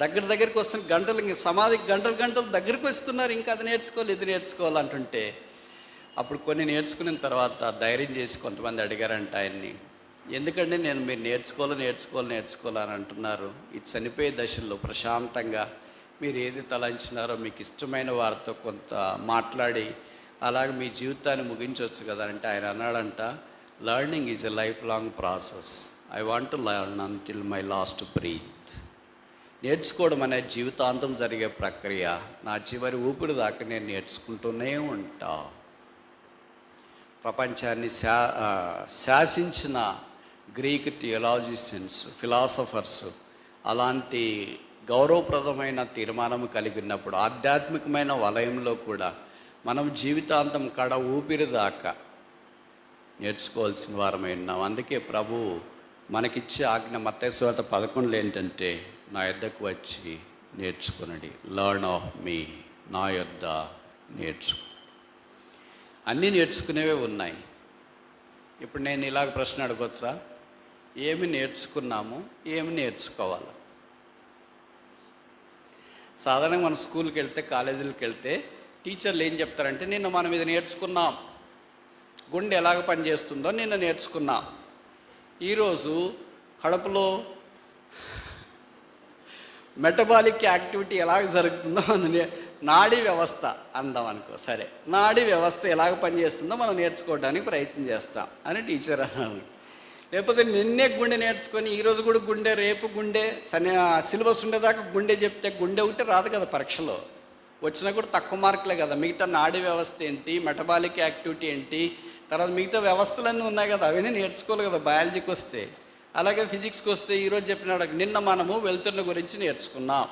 దగ్గరికి వస్తున్న గంటలు, ఇంక సమాధికి గంటలు దగ్గరికి వస్తున్నారు, ఇంకా అది నేర్చుకోవాలి ఇది నేర్చుకోవాలంటుంటే, అప్పుడు కొన్ని నేర్చుకున్న తర్వాత ధైర్యం చేసి కొంతమంది అడిగారంట ఆయన్ని, ఎందుకంటే నేను మీరు నేర్చుకోవాలని అంటున్నారు, ఇది చనిపోయే దశల్లో ప్రశాంతంగా మీరు ఏది తలంచినారో మీకు ఇష్టమైన వారితో కొంత మాట్లాడి అలాగే మీ జీవితాన్ని ముగించవచ్చు కదా అంటే, ఆయన అన్నాడంట, learning is a life long process. I want to learn until my last breath. నేర్చుకోవడం అనేది జీవితాంతం జరిగే ప్రక్రియ. నా చివరి ఊపిరి దాకా నేను నేర్చుకుంటూనే ఉంటా. ప్రపంచాన్ని శాసించిన గ్రీక్ థియోలాజిషియన్స్, ఫిలాసఫర్స్ అలాంటి గౌరవప్రదమైన తీర్మానం కలిగి ఉన్నప్పుడు, ఆధ్యాత్మికమైన వలయంలో కూడా మనం జీవితాంతం కడ ఊపిరి దాకా నేర్చుకోవాల్సిన వారమై ఉన్నాం. అందుకే ప్రభు మనకిచ్చే ఆజ్ఞ మత్తయి సువార్త 11 ఏంటంటే, నా యొద్దకు వచ్చి నేర్చుకునండి, లర్న్ ఆఫ్ మీ, నా యొద్ద నేర్చుకో. అన్నీ నేర్చుకునేవే ఉన్నాయి. ఇప్పుడు నేను ఇలాగ ప్రశ్న అడగొచ్చా, ఏమి నేర్చుకున్నాము, ఏమి నేర్చుకోవాలి? సాధారణంగా మనం స్కూల్కి వెళ్తే, కాలేజీలకు వెళ్తే టీచర్లు ఏం చెప్తారంటే, నిన్న మనం ఇది నేర్చుకున్నాం, గుండె ఎలాగ పనిచేస్తుందో నిన్న నేర్చుకున్నాం. ఈరోజు కడుపులో మెటబాలిక్ యాక్టివిటీ ఎలాగ జరుగుతుందో నాడీ వ్యవస్థ అందాం అనుకో, సరే, నాడీ వ్యవస్థ ఎలాగ పనిచేస్తుందో మనం నేర్చుకోవడానికి ప్రయత్నం చేస్తాం అని టీచర్ అన్నాను. లేకపోతే నిన్నే గుండె నేర్చుకొని ఈరోజు కూడా గుండె, రేపు గుండె, సిలబస్ ఉండేదాకా గుండె చెప్తే గుండె ఒకటి రాదు కదా పరీక్షలో, వచ్చినా కూడా తక్కువ మార్కులే కదా. మిగతా నాడీ వ్యవస్థ ఏంటి, మెటబాలిక్ యాక్టివిటీ ఏంటి, తర్వాత మిగతా వ్యవస్థలన్నీ ఉన్నాయి కదా, అవన్నీ నేర్చుకోవాలి కదా బయాలజీకి వస్తే. అలాగే ఫిజిక్స్కి వస్తే ఈరోజు చెప్పినాడు, నిన్న మనము వెలుతురుల గురించి నేర్చుకున్నాం,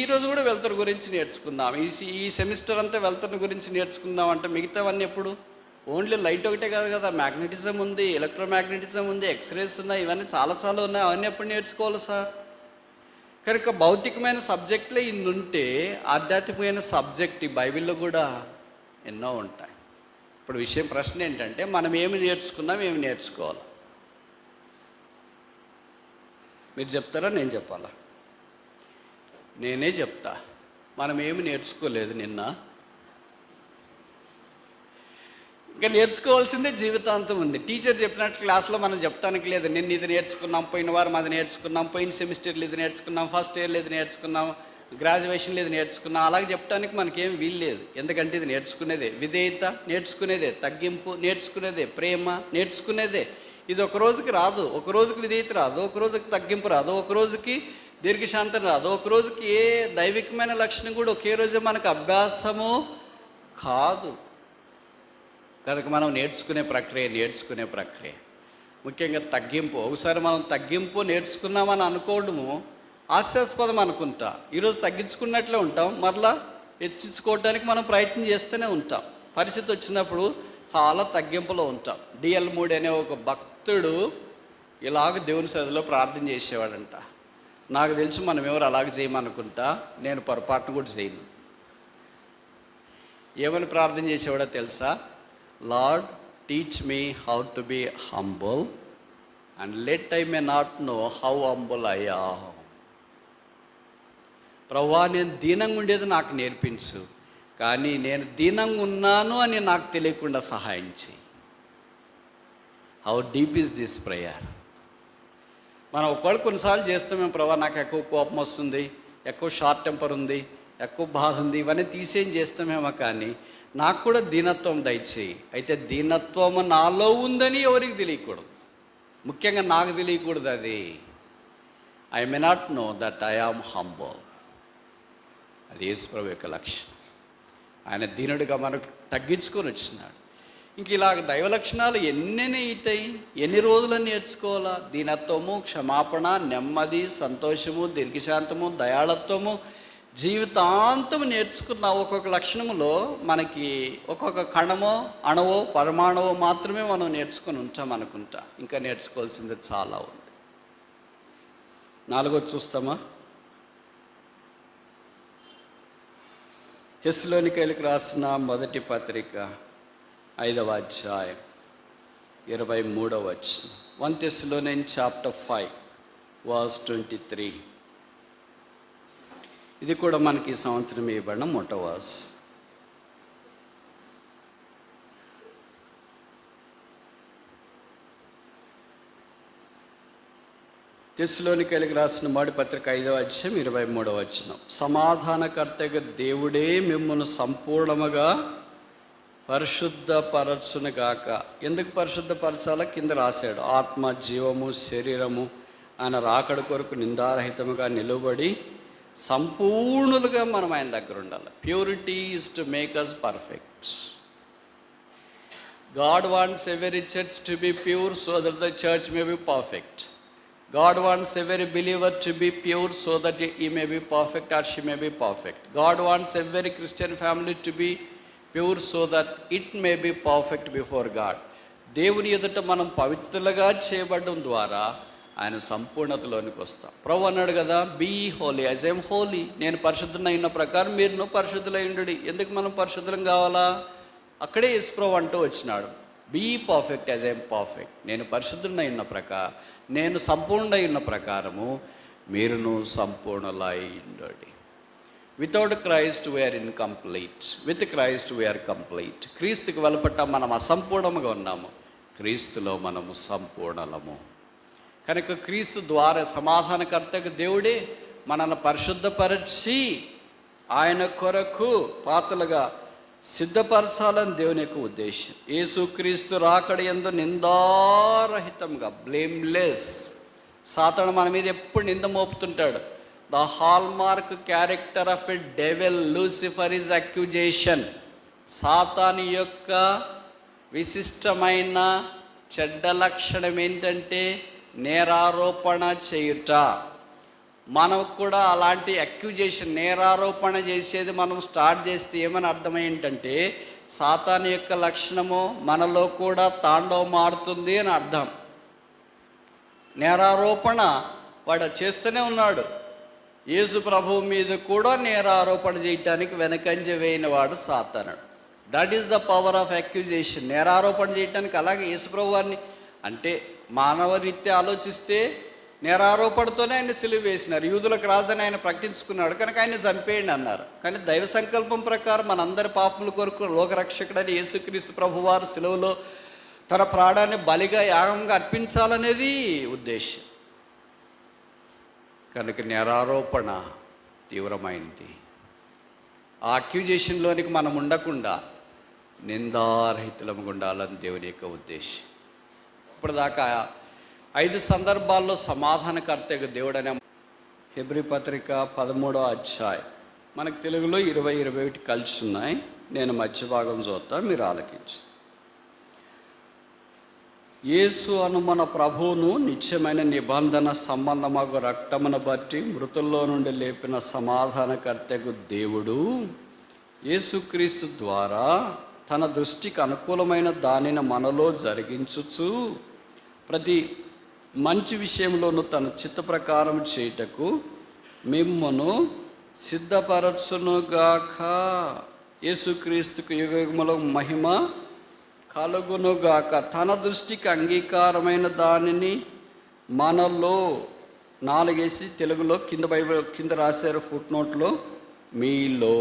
ఈరోజు కూడా వెలుతురు గురించి నేర్చుకుందాం, ఈ సెమిస్టర్ అంతా వెలుతురు గురించి నేర్చుకుందాం అంటే మిగతావన్నీ ఎప్పుడు? ఓన్లీ లైట్ ఒకటే కాదు కదా, మ్యాగ్నెటిజం ఉంది, ఎలక్ట్రోమ్యాగ్నెటిజం ఉంది, ఎక్స్రేస్ ఉన్నాయి, ఇవన్నీ చాలా ఉన్నాయి. అవన్నీ ఎప్పుడు నేర్చుకోవాలి సార్? కనుక భౌతికమైన సబ్జెక్టులే ఇన్ని ఉంటే ఆధ్యాత్మికమైన సబ్జెక్ట్ ఈ బైబిల్లో కూడా ఎన్నో ఉంటాయి. ఇప్పుడు ప్రశ్న ఏంటంటే, మనం ఏమి నేర్చుకున్నాం, ఏమి నేర్చుకోవాలి? మీరు చెప్తారా, నేను చెప్పాలా? నేనే చెప్తా. మనం ఏమి నేర్చుకోలేదు నిన్న, ఇంకా నేర్చుకోవాల్సిందే జీవితాంతం ఉంది. టీచర్ చెప్పినట్టు క్లాస్లో మనం చెప్తానికి లేదు, నిన్న ఇది నేర్చుకున్నాం, పోయిన వారం అది నేర్చుకున్నాం, పోయిన సెమిస్టర్లో ఇది నేర్చుకున్నాం, ఫస్ట్ ఇయర్లో ఇది నేర్చుకున్నాం, గ్రాడ్యుయేషన్లో ఇది నేర్చుకున్నాం, అలాగే చెప్పడానికి మనకేం వీల్లేదు. ఎందుకంటే ఇది నేర్చుకునేదే, విధేయత నేర్చుకునేదే, తగ్గింపు నేర్చుకునేదే, ప్రేమ నేర్చుకునేదే. ఇది ఒక రోజుకి రాదు, ఒక రోజుకి విధేయత రాదు, ఒక రోజుకి తగ్గింపు రాదు, ఒక రోజుకి దీర్ఘశాంతం రాదు, ఒక రోజుకి ఏ దైవికమైన లక్షణం కూడా ఒకే రోజే మనకు అభ్యాసము కాదు. కనుక మనం నేర్చుకునే ప్రక్రియ ముఖ్యంగా తగ్గింపు. ఒకసారి మనం తగ్గింపు నేర్చుకున్నామని అనుకోవడము హాస్యాస్పదం అనుకుంటా. ఈరోజు తగ్గించుకున్నట్లే ఉంటాం, మరలా హెచ్చించుకోవడానికి మనం ప్రయత్నం చేస్తూనే ఉంటాం. పరిస్థితి వచ్చినప్పుడు చాలా తగ్గింపులో ఉంటాం. డిఎల్ మూడి అనే ఒక భక్తుడు ఇలాగ దేవుని సన్నిధిలో ప్రార్థన చేసేవాడంట. నాకు తెలిసి మనం ఎవరు అలాగ చేయమనుకుంటా, నేను పొరపాటును కూడా చేయను. ఏమని ప్రార్థన చేసేవాడో తెలుసా? Lord, teach me how to be humble, and let I may not know how humble I am. ప్రభువా, నేను దీనంగా ఉండేది నాకు నేర్పించు, కానీ నేను దీనంగా ఉన్నాను అని నాకు తెలియకుండా సహాయం చేయి. How deep is this prayer? మనం ఒకవేళ కొన్నిసార్లు చేస్తామేమో, ప్రభా నాకు ఎక్కువ కోపం వస్తుంది, ఎక్కువ షార్ట్ టెంపర్ ఉంది, ఎక్కువ బాధ ఉంది, ఇవన్నీ తీసేం చేస్తామేమో, కానీ నాకు కూడా దీనత్వం దయచేయి. అయితే దీనత్వం నాలో ఉందని ఎవరికి తెలియకూడదు, ముఖ్యంగా నాకు తెలియకూడదు. అది I may not know that I am humble. అది యేసు ప్రభు యొక్క లక్ష్యం. ఆయన దీనుడిగా మనకు తగ్గించుకొని వచ్చినాడు. ఇంక ఇలాగ దైవ లక్షణాలు ఎన్నెన్ని అవుతాయి, ఎన్ని రోజులని నేర్చుకోవాలా? దీనత్వము, క్షమాపణ, నెమ్మది, సంతోషము, దీర్ఘశాంతము, దయాళత్వము, జీవితాంతం నేర్చుకున్న ఒక్కొక్క లక్షణములో మనకి ఒక్కొక్క కణమో అణవో పరమాణువో మాత్రమే మనం నేర్చుకొని ఉంటాం అనుకుంటా. ఇంకా నేర్చుకోవాల్సింది చాలా ఉంది. 4 చూస్తామా? తెస్సలోనికైలకు రాసిన మొదటి పత్రిక 5వ అధ్యాయం 23వ వచనం. 1 Thessalonians chapter 5 verse 23. ఇది కూడా మనకి ఈ సంవత్సరం ఇవ్వబడిన మొట్టవాస్. తెస్సలోనికైలకు రాసిన మొదటి పత్రిక 5వ అధ్యాయం 23వ వచనం. సమాధానకర్తగా దేవుడే మిమ్మల్ని సంపూర్ణముగా పరిశుద్ధపరచునుగాక. ఎందుకు పరిశుద్ధపరచాలో కింద రాశాడు. ఆత్మ, జీవము, శరీరము ఆయన రాకడ కొరకు నిందారహితముగా నిలబడి సంపూర్ణులుగా మనం ఆయన దగ్గర ఉండాలి. Purity is to make us perfect. God wants every church to be pure so that the church may be perfect. God wants every believer to be pure so that he may be perfect or she may be perfect. God wants every Christian family to be pure so that it may be perfect before God. దేవుని ఎదుట మనం పవిత్రులుగా చేయబడడం ద్వారా ఆయన సంపూర్ణతలోనికి వస్తాం. ప్రభు అన్నాడు కదా, be holy as I am holy. నేను పరిశుద్ధులై ఉన్న ప్రకారం మీరు పరిశుద్ధులై ఉండు. ఎందుకు మనం పరిశుద్ధం కావాలా? అక్కడే యేసు ప్రభు అంటూ వచ్చినాడు, be perfect as I am perfect. నేను పరిశుద్ధులై ఉన్న ప్రకారం, నేను సంపూర్ణై ఉన్న ప్రకారము మీరును సంపూర్ణలై ఉండండి. Without Christ we are incomplete, with Christ we are complete. క్రీస్తుకి వెలుపట మనం అసంపూర్ణముగా ఉన్నాము, క్రీస్తులో మనము సంపూర్ణలము. కనుక క్రీస్తు ద్వారా సమాధానకర్తకు దేవుడే మనల్ని పరిశుద్ధపరిచి ఆయన కొరకు పాత్రలుగా సిద్ధపరచాలని దేవుని యొక్క ఉద్దేశం. యేసుక్రీస్తు రాకడ యందు నిందారహితంగా, బ్లేమ్లెస్. సాతాను మన మీద ఎప్పుడు నింద మోపుతుంటాడు. The hallmark character of a devil Lucifer is accusation. సాతాను యొక్క విశిష్టమైన చెడ్డ లక్షణం ఏంటంటే నేరారోపణ చేయుట. మనకు కూడా అలాంటి అక్యూజేషన్, నేరారోపణ చేసేది మనం స్టార్ట్ చేస్తే ఏమని అర్థం ఏంటంటే సాతాను యొక్క లక్షణము మనలో కూడా తాండవమాడుతుంది అని అర్థం. నేరారోపణ వాడు చేస్తూనే ఉన్నాడు. యేసు ప్రభువు మీద కూడా నేరారోపణ చేయటానికి వెనకంజ వేయిన వాడు సాతానుడు. That is the power of accusation. నేరారోపణ చేయటానికి అలాగే యేసు ప్రభు వారిని, అంటే మానవ రీత్యా ఆలోచిస్తే నేరారోపణతోనే ఆయన సిలువ వేసినారు. యూదులకు రాజని ఆయన ప్రకటించుకున్నాడు కనుక ఆయన చంపేయండి అన్నారు. కానీ దైవ సంకల్పం ప్రకారం మనందరి పాపముల కొరకు లోకరక్షకుడని యేసుక్రీస్తు ప్రభువారు సిలువలో తన ప్రాణాన్ని బలిగా యాగంగా అర్పించాలనేది ఉద్దేశం. కనుక నేరారోపణ తీవ్రమైనది. ఆ అక్యూజేషన్లోనికి మనం ఉండకుండా నిందారహితులముగా ఉండాలని దేవుని యొక్క ఉద్దేశం. ఇప్పుడు దాకా 5 సందర్భాల్లో సమాధానకర్తగా దేవుడు అనే హెబ్రీ పత్రిక 13వ అధ్యాయం మనకు తెలుగులో 20-21 కలిసి ఉన్నాయి. నేను మధ్య భాగం చూస్తాను, మీరు ఆలకించి. యేసు అను మన ప్రభువును నిత్యమైన నిబంధన సంబంధమగు రక్తమును బట్టి మృతుల్లో నుండి లేపిన సమాధానకర్తకు దేవుడు యేసుక్రీస్తు ద్వారా తన దృష్టికి అనుకూలమైన దానిని మనలో జరిగించుచు ప్రతి మంచి విషయంలోనూ తన చిత్త ప్రకారం చేయుటకు మిమ్మును సిద్ధపరచునుగాక. యేసుక్రీస్తుకు యుగములో మహిమ కలుగునుగాక. తన దృష్టికి అంగీకారమైన దానిని మనలో 4 తెలుగులో కింద రాశారు ఫుట్ నోట్లో, మీలో.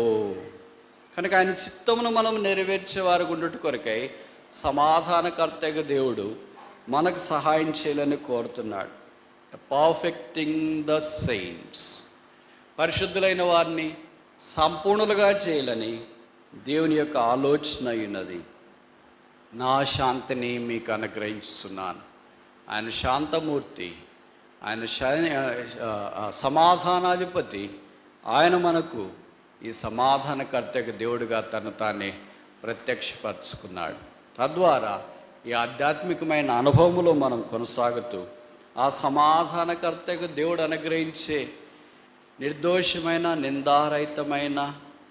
కనుక ఆయన చిత్తమును మనం నెరవేర్చేవారు గుండుటి కొరకై సమాధానకర్తగా దేవుడు మనకు సహాయం చేయాలని కోరుతున్నాడు. పర్ఫెక్టింగ్ ద సెయింట్స్, పరిశుద్ధులైన వారిని సంపూర్ణులుగా చేయాలని దేవుని యొక్క ఆలోచన ఉన్నది. నా శాంతిని మీకు అనుగ్రహించుతున్నాను. ఆయన శాంతమూర్తి, ఆయన సమాధానాధిపతి. ఆయన మనకు ఈ సమాధానకర్తకు దేవుడుగా తను తానే ప్రత్యక్షపరచుకున్నాడు. తద్వారా ఈ ఆధ్యాత్మికమైన అనుభవంలో మనం కొనసాగుతూ ఆ సమాధానకర్తకు దేవుడు అనుగ్రహించే నిర్దోషమైన, నిందారహితమైన,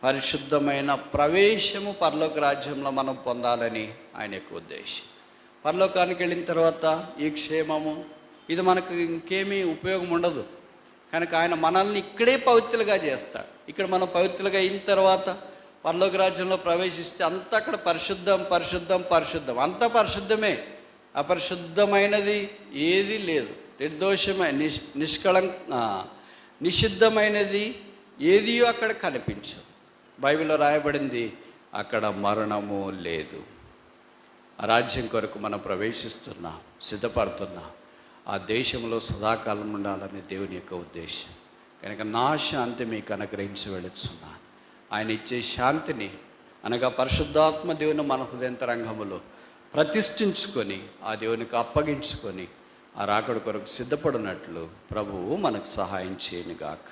పరిశుద్ధమైన ప్రవేశము పరలోక రాజ్యంలో మనం పొందాలని ఆయన యొక్క ఉద్దేశం. పరలోకానికి వెళ్ళిన తర్వాత ఈ క్షేమము ఇది మనకు ఇంకేమీ ఉపయోగం ఉండదు. కనుక ఆయన మనల్ని ఇక్కడే పవిత్రులుగా చేస్తాడు. ఇక్కడ మనం పవిత్రులుగా అయిన తర్వాత పరలోక రాజ్యంలో ప్రవేశిస్తే అంతా అక్కడ పరిశుద్ధం పరిశుద్ధం పరిశుద్ధం, అంతా పరిశుద్ధమే. అపరిశుద్ధమైనది ఏది లేదు. నిర్దోషమైన నిషిద్ధమైనది ఏది అక్కడ కనిపించదు. బైబిల్లో రాయబడింది అక్కడ మరణము లేదు. ఆ రాజ్యం కొరకు మనం ప్రవేశిస్తున్నాం, సిద్ధపడుతున్నాం. ఆ దేశంలో సదాకాలం ఉండాలని దేవుని యొక్క ఉద్దేశం. కనుక నా శాంతి మీకు అనుగ్రహించి వెళుతున్నాను. ఆయన ఇచ్చే శాంతిని అనగా పరిశుద్ధాత్మ దేవుని మన హృదయంతరంగములో ప్రతిష్ఠించుకొని ఆ దేవునికి అప్పగించుకొని ఆ రాకడ కొరకు సిద్ధపడినట్లు ప్రభువు మనకు సహాయం చేయనుగాక.